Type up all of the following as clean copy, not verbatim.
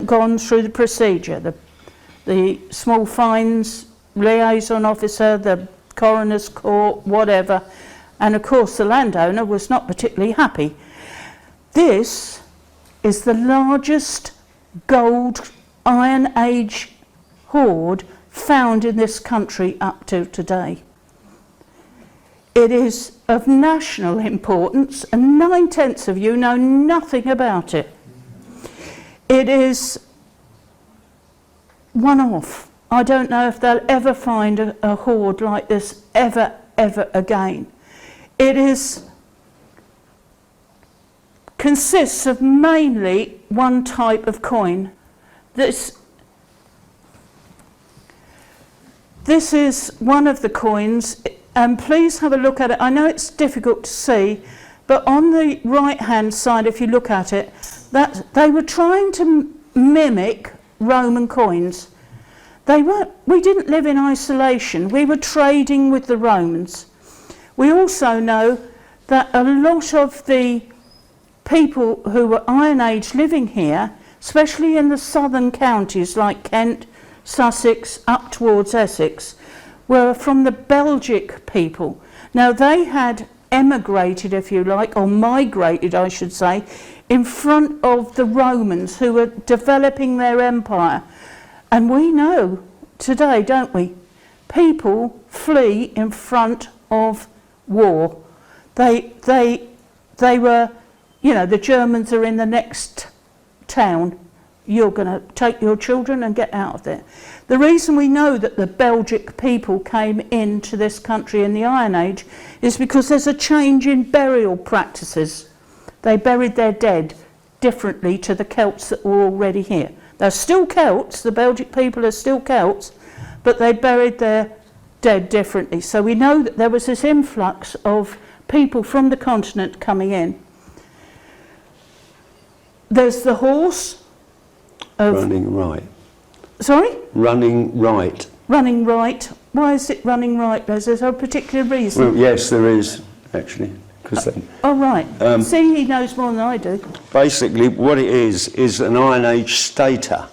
gone through the procedure, the small fines, liaison officer, the coroner's court, whatever, and of course the landowner was not particularly happy. This is the largest gold Iron Age hoard found in this country up to today. It is of national importance, and 9/10 of you know nothing about it. It is one-off. I don't know if they'll ever find a hoard like this ever again. It consists of mainly one type of coin. This is one of the coins, and please have a look at it. I know it's difficult to see, but on the right hand side, if you look at it, that they were trying to mimic Roman coins. We didn't live in isolation. We were trading with the Romans. We also know that a lot of the people who were Iron Age living here, especially in the southern counties like Kent, Sussex, up towards Essex, were from the Belgic people. Now they had emigrated, if you like, or migrated I should say, in front of the Romans who were developing their empire. And we know today, don't we, people flee in front of war. They were, you know, the Germans are in the next town. You're going to take your children and get out of there. The reason we know that the Belgic people came into this country in the Iron Age is because there's a change in burial practices. They buried their dead differently to the Celts that were already here. They're still Celts, the Belgic people are still Celts, but they buried their dead differently. So we know that there was this influx of people from the continent coming in. There's the horse of... Running right. Sorry? Running right. Running right. Why is it running right? Is there a particular reason? Well, yes, there is, actually. Oh, right. See, he knows more than I do. Basically, what it is an Iron Age stator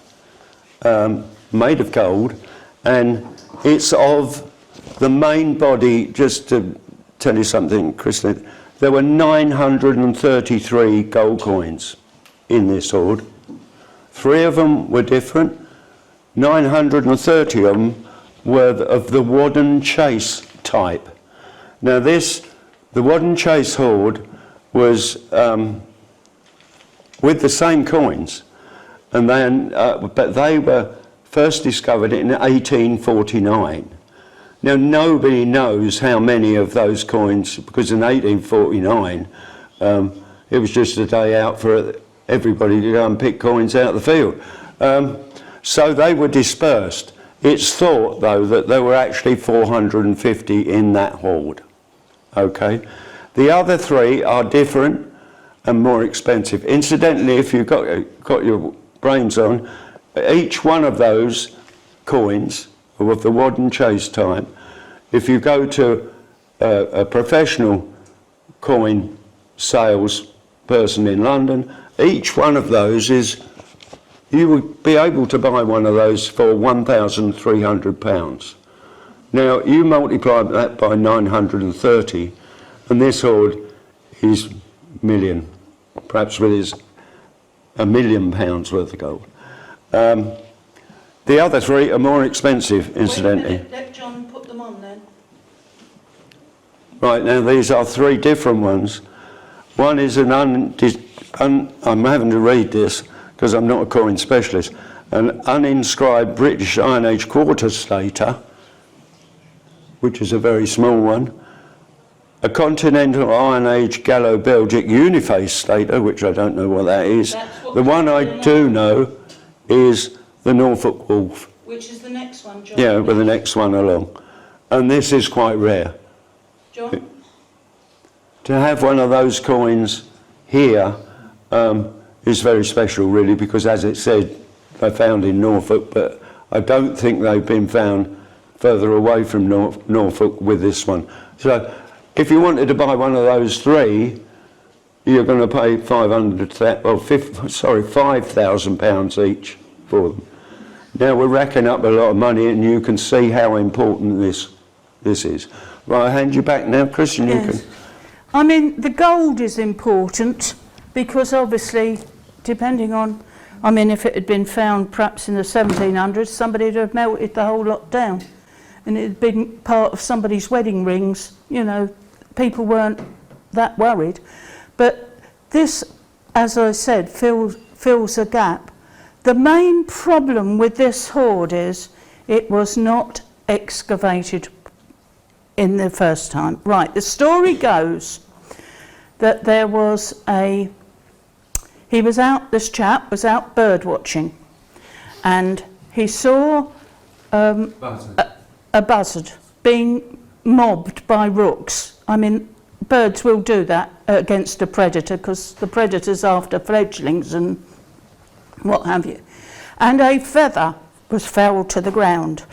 made of gold, and it's of the main body. Just to tell you something, Christine, there were 933 gold coins in this hoard. 3 of them were different. 930 of them were of the Wadden Chase type. Now the Wadden Chase hoard was with the same coins, and then but they were first discovered in 1849. Now nobody knows how many of those coins, because in 1849 it was just a day out for everybody to go and pick coins out of the field. So they were dispersed. It's thought though that there were actually 450 in that hoard. Okay, the other 3 are different and more expensive. Incidentally, if you've got your brains on, each one of those coins of the Wadden Chase type, if you go to a professional coin sales person in London, each one of those you would be able to buy one of those for £1,300. Now you multiply that by 930, and this hoard is million, perhaps with his £1 million worth of gold. The other 3 are more expensive, incidentally. Wait a minute, let John put them on then. Right, now these are 3 different ones. One is I'm having to read this because I'm not a coin specialist, an uninscribed British Iron Age quarter stater, which is a very small one, a continental Iron Age Gallo-Belgic uniface stater, which I don't know what that is. The one I do know is the Norfolk Wolf. Which is the next one, John? Yeah, with the next one along. And this is quite rare. John? To have one of those coins here is very special, really, because as it said, they're found in Norfolk, but I don't think they've been found further away from Norfolk with this one. So if you wanted to buy one of those 3, you're going to pay £5,000 each. for them. Now we're racking up a lot of money, and you can see how important this is. Right, I'll hand you back now, Christian. You Yes. can. I mean, the gold is important because obviously, depending on, I mean, if it had been found perhaps in the 1700s, somebody would have melted the whole lot down. And it had been part of somebody's wedding rings, you know, people weren't that worried. But this, as I said, fills a gap. The main problem with this hoard is it was not excavated in the first time. Right, the story goes that there was this chap was out bird watching, and he saw a buzzard being mobbed by rooks. I mean, birds will do that against a predator because the predator's after fledglings and what have you. And a feather fell to the ground.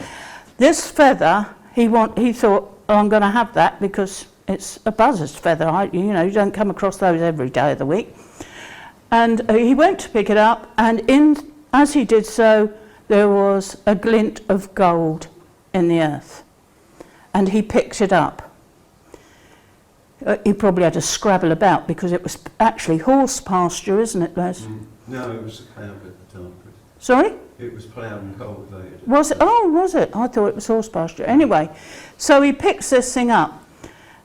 This feather, he thought, oh, I'm going to have that because it's a buzzard's feather. You don't come across those every day of the week. And he went to pick it up, and as he did so, there was a glint of gold in the earth. And he picked it up. He probably had to scrabble about because it was actually horse pasture, isn't it, Les? No, it was a cow at the time. Sorry? It was ploughed and cultivated. Was it? Oh, was it? I thought it was horse pasture. Anyway, so he picks this thing up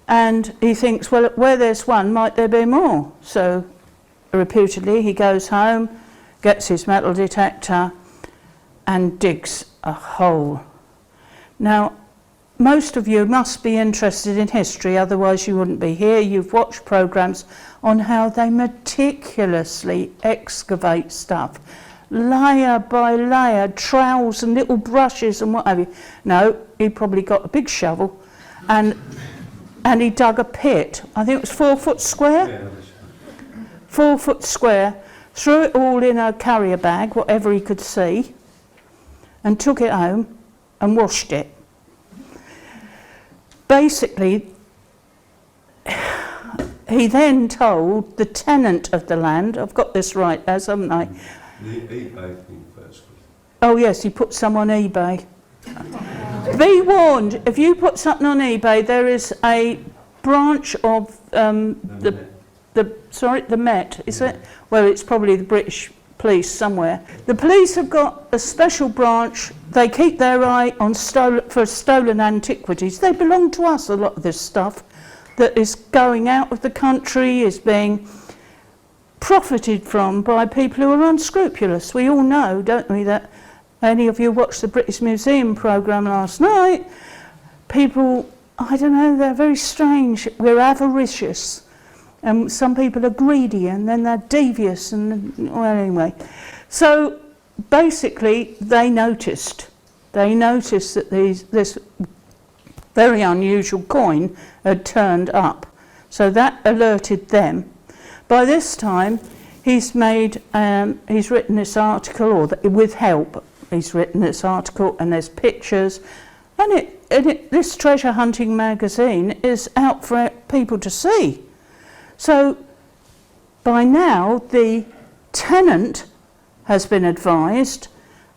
and he thinks, well, where there's one, might there be more? So reputedly, he goes home, gets his metal detector and digs a hole. Now, most of you must be interested in history, otherwise you wouldn't be here. You've watched programmes on how they meticulously excavate stuff, layer by layer, trowels and little brushes and what have you. No, he probably got a big shovel and he dug a pit. I think it was 4 foot square? Yeah, 4 foot square, threw it all in a carrier bag, whatever he could see, and took it home and washed it. Basically, he then told the tenant of the land, I've got this right, as haven't I? The eBay thing first. Oh yes, he put some on eBay. Be warned, if you put something on eBay, there is a branch of the Met, is it? Well, it's probably the British police somewhere. The police have got a special branch. They keep their eye on stolen antiquities. They belong to us, a lot of this stuff that is going out of the country, is being profited from by people who are unscrupulous. We all know, don't we, that any of you watched the British Museum programme last night, people, I don't know, they're very strange. We're avaricious. And some people are greedy, and then they're devious, and well, anyway. So basically, they noticed that this very unusual coin had turned up. So that alerted them. By this time, he's written this article, or with help, he's written this article, and there's pictures, and this treasure hunting magazine is out for people to see. So by now the tenant has been advised,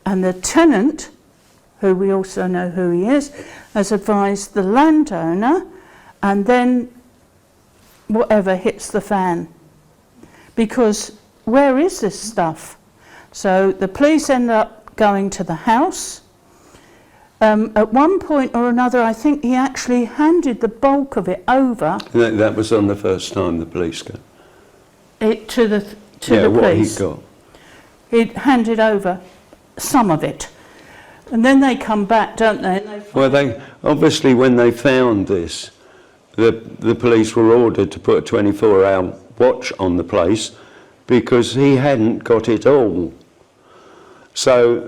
and the tenant, who we also know who he is, has advised the landowner, and then whatever hits the fan. Because where is this stuff? So the police end up going to the house. At one point or another, I think he actually handed the bulk of it over. That was on the first time the police came. To the what police. he got. He'd handed over some of it. And then they come back, don't they? Well, they obviously, when they found this, the police were ordered to put a 24-hour watch on the place because he hadn't got it all. So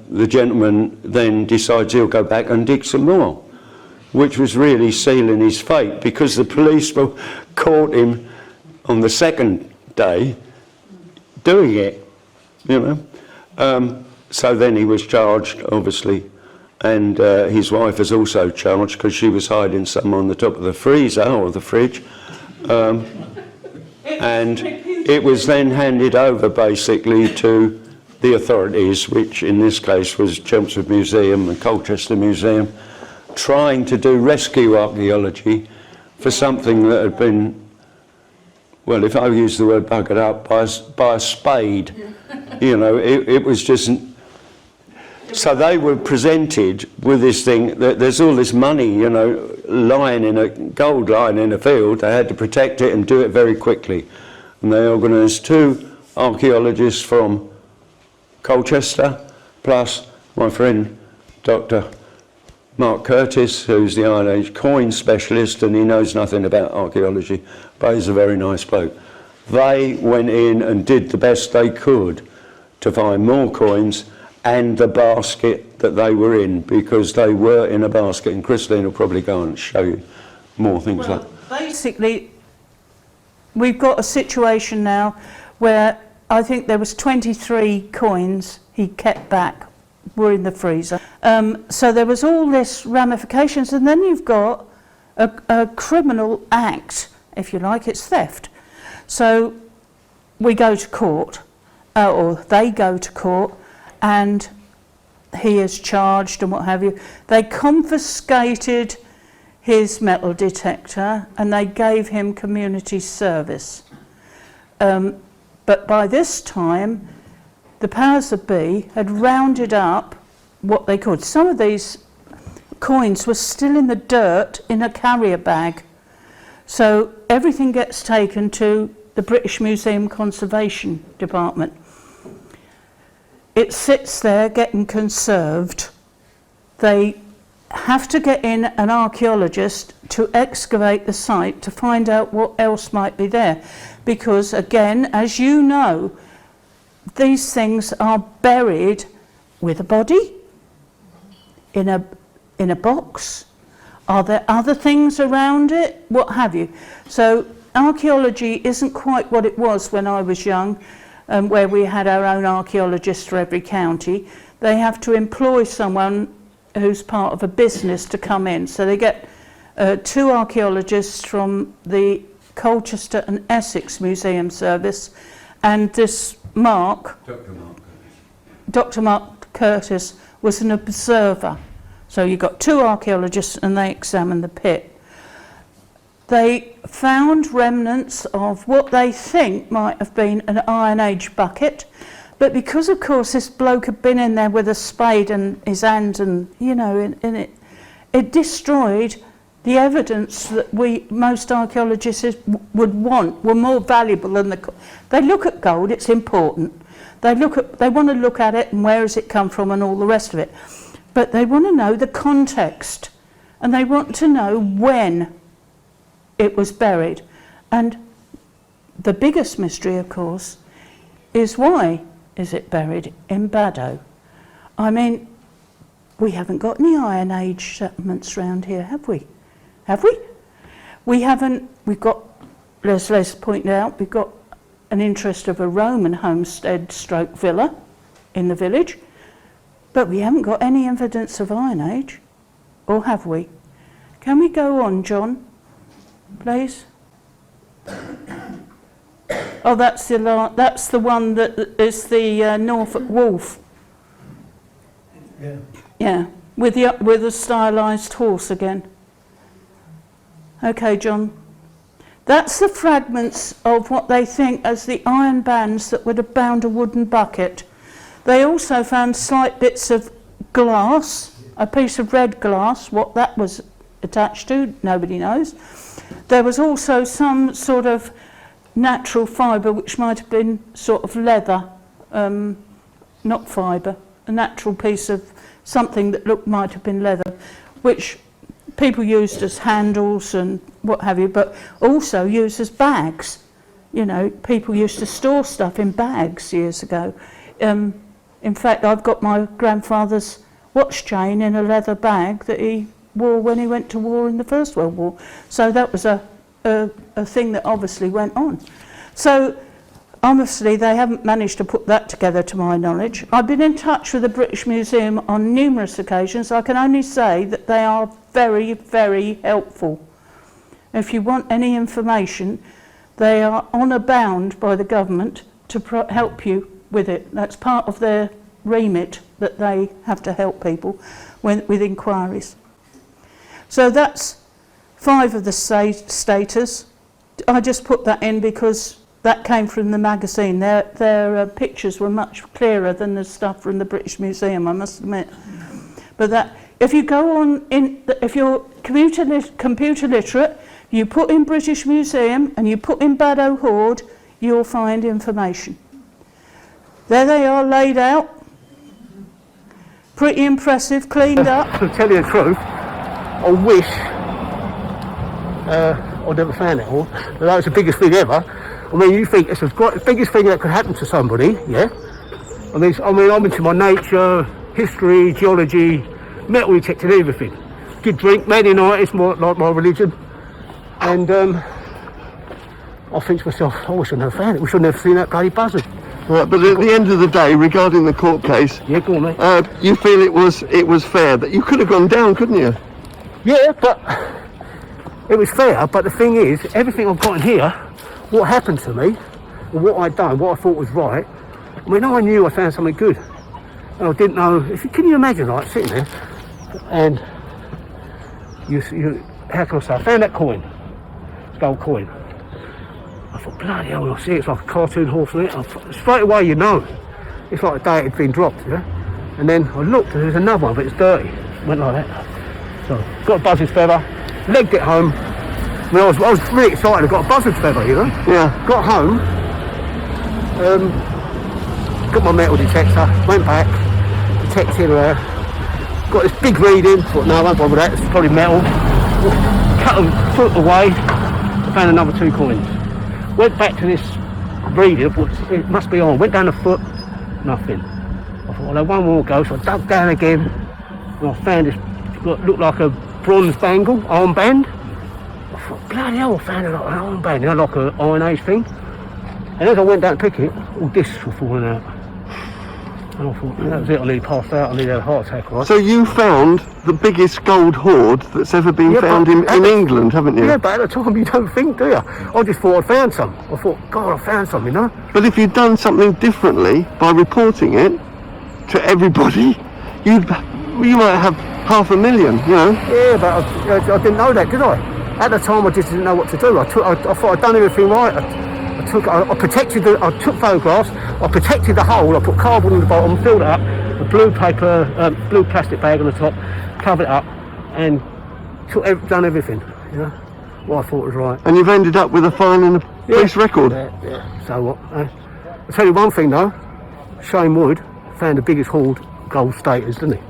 the gentleman then decides he'll go back and dig some more, which was really sealing his fate, because the police caught him on the second day doing it, So then he was charged, obviously, and his wife was also charged because she was hiding some on the top of the freezer or the fridge. And it was then handed over basically to the authorities, which in this case was Chelmsford Museum and Colchester Museum, trying to do rescue archaeology for something that had been, well, if I use the word buggered up, by a spade. You know, it was just... So they were presented with this thing, that there's all this money, you know, gold lying in a field. They had to protect it and do it very quickly. And they organised 2 archaeologists from Colchester, plus my friend Dr. Mark Curtis, who's the Iron Age coin specialist, and he knows nothing about archaeology, but he's a very nice bloke. They went in and did the best they could to find more coins and the basket that they were in, because they were in a basket, and Christine will probably go and show you more things like that. Basically, we've got a situation now where I think there was 23 coins he kept back, were in the freezer. So there was all this ramifications, and then you've got a criminal act, if you like, it's theft. So we go to court, or they go to court, and he is charged and what have you. They confiscated his metal detector and they gave him community service. But by this time, the powers that be had rounded up what they could. Some of these coins were still in the dirt in a carrier bag. So everything gets taken to the British Museum Conservation Department. It sits there getting conserved. They have to get in an archaeologist to excavate the site to find out what else might be there. Because again, as you know, these things are buried with a body, in a box. Are there other things around it? What have you? So archaeology isn't quite what it was when I was young, where we had our own archaeologist for every county. They have to employ someone who's part of a business to come in. So they get 2 archaeologists from the Colchester and Essex Museum Service, and this Dr. Mark Curtis was an observer. So you've got 2 archaeologists and they examined the pit. They found remnants of what they think might have been an Iron Age bucket, but because of course this bloke had been in there with a spade and his hand and, you know, in it, it destroyed the evidence that most archaeologists would want, were more valuable than they look at gold, it's important. They want to look at it and where has it come from and all the rest of it. But they want to know the context, and they want to know when it was buried. And the biggest mystery, of course, is why is it buried in Baddow? I mean, we haven't got any Iron Age settlements around here, have we? Have we? We haven't. We've got, as Les pointed out, we've got an interest of a Roman homestead stroke villa in the village, but we haven't got any evidence of Iron Age, or have we? Can we go on, John, please? Oh, that's the one that is the Norfolk Wolf. Yeah. Yeah, with the stylised horse again. Okay, John. That's the fragments of what they think as the iron bands that would have bound a wooden bucket. They also found slight bits of glass, a piece of red glass. What that was attached to, nobody knows. There was also some sort of natural fibre, which might have been sort of leather, not fibre, a natural piece of something that might have been leather, which people used as handles and what have you, but also used as bags. You know, people used to store stuff in bags years ago. In fact, I've got my grandfather's watch chain in a leather bag that he wore when he went to war in the First World War. So that was a thing that obviously went on. So obviously they haven't managed to put that together to my knowledge. I've been in touch with the British Museum on numerous occasions. I can only say that they are very, very helpful. If you want any information, they are honour bound by the government to help you with it. That's part of their remit, that they have to help people with inquiries. So that's 5 of the status. I just put that in because that came from the magazine. Their pictures were much clearer than the stuff from the British Museum, I must admit. But that, if you go on, if you're computer literate, you put in British Museum and you put in Baddow hoard, you'll find information. There they are, laid out. Pretty impressive, cleaned up. To tell you the truth, I wish I never found it all. But that was the biggest thing ever. I mean, you think it's the biggest thing that could happen to somebody, yeah? I mean, I'm into my nature, history, geology, metal detecting, everything. Good drink, many night, it's more like my religion. And I think to myself, I wish I'd never found it. We should have never seen that bloody buzzard. Right, but at the end of the day, regarding the court case, Yeah, go on, mate. you feel it was fair, that you could have gone down, couldn't you? Yeah, but it was fair. But the thing is, everything I've got in here, what happened to me, and what I'd done, what I thought was right. I mean, I knew I found something good, and I didn't know. Can you imagine, like sitting there, and you how can I say? I found that coin, gold coin. I thought, bloody hell, when I see it, it's like a cartoon horse on it. Straight away, you know, it's like the day it had been dropped, yeah. And then I looked, and there's another one, but it's dirty. Went like that. So got a buzzard's feather, legged it home. I mean, I was really excited. I got a buzzard's feather, you know. Yeah. Got home, got my metal detector, went back, detected got this big reading. Thought, no, I won't bother with that. It's probably metal. Cut them, threw it away. Found another 2 coins. Went back to this reading. Thought, it must be on. Went down the foot, nothing. I thought, well, I'll have one more go. So I dug down again, and I found this. Looked like a bronze bangle, armband. I thought, bloody hell, I found it like an armband, you know, like an Iron Age thing. And as I went down to pick it, all discs were falling out. And I thought, that was it, I nearly passed out, I nearly had a heart attack, right? So you found the biggest gold hoard that's ever been found in England, haven't you? Yeah, but at the time you don't think, do you? I just thought I'd found some. I thought, God, I found some, you know? But if you'd done something differently by reporting it to everybody, you might have 500,000, you know? Yeah, but I didn't know that, did I? At the time, I just didn't know what to do. I thought I'd done everything right. I took photographs, I protected the hole, I put cardboard on the bottom, filled it up, a blue plastic bag on the top, covered it up, and done everything, you know, what I thought was right. And you've ended up with a fine and a police record. Yeah. So what? I'll tell you one thing though, Shane Wood found the biggest hoard gold status, didn't he?